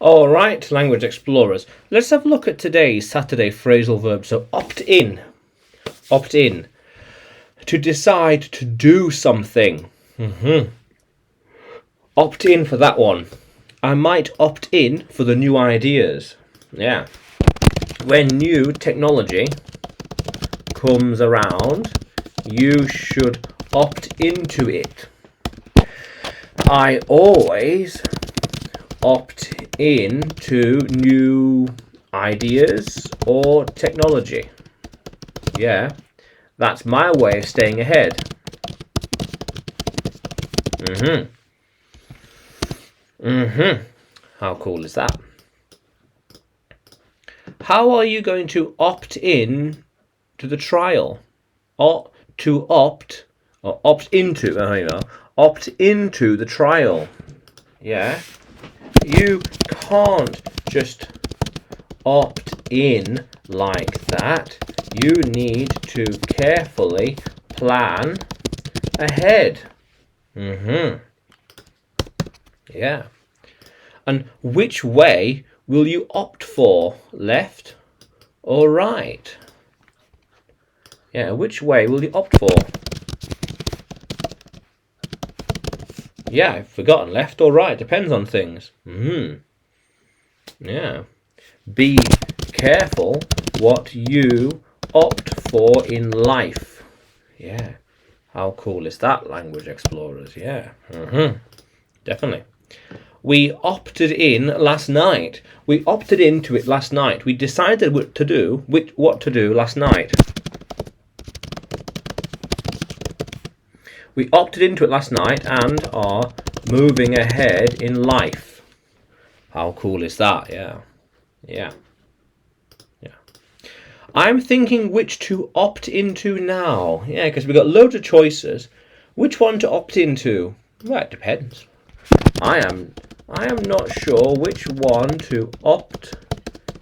All right, language explorers. Let's have a look at today's Saturday phrasal verb. So opt in. Opt in. To decide to do something. Opt in for that one. I might opt in for the new ideas. Yeah. When new technology comes around, you should opt into it. I always opt in to new ideas or technology. Yeah, that's my way of staying ahead. How cool is that? How are you going to opt in to the trial? Or to opt, or opt into, opt into the trial. Yeah. You can't just opt in like that. You need to carefully plan ahead. Yeah. And which way will you opt for? Left or right? Yeah, which way will you opt for? Yeah, I've forgotten. Left or right, depends on things. Yeah. Be careful what you opt for in life. Yeah. How cool is that, language explorers? Yeah. Definitely. We opted in last night. We opted into it last night. We decided what to do last night. We opted into it last night and are moving ahead in life. How cool is that? Yeah. I'm thinking which to opt into now. Yeah, because we've got loads of choices. Which one to opt into? Well, it depends. I am not sure which one to opt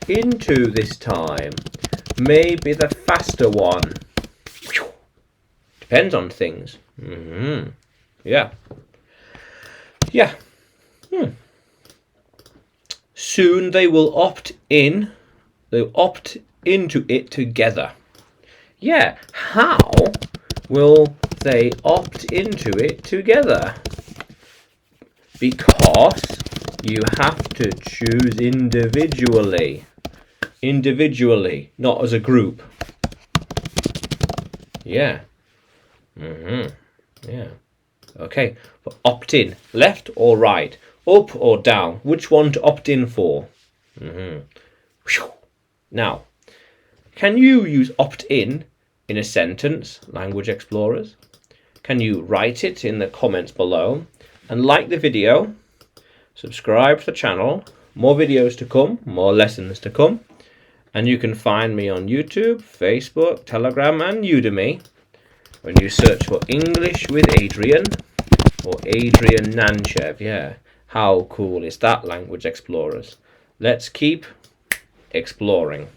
into this time. Maybe the faster one. Depends on things. Yeah. Soon they will opt in. They'll opt into it together. Yeah. How will they opt into it together? Because you have to choose individually. Individually, not as a group. Yeah. Yeah. Okay. But opt in. Left or right? Up or down? Which one to opt in for? Now, can you use opt in a sentence, language explorers? Can you write it in the comments below? And like the video, subscribe to the channel. More videos to come, more lessons to come. And you can find me on YouTube, Facebook, Telegram and Udemy when you search for English with Adrian or Adrian Nanchev. Yeah, how cool is that, language explorers? Let's keep exploring.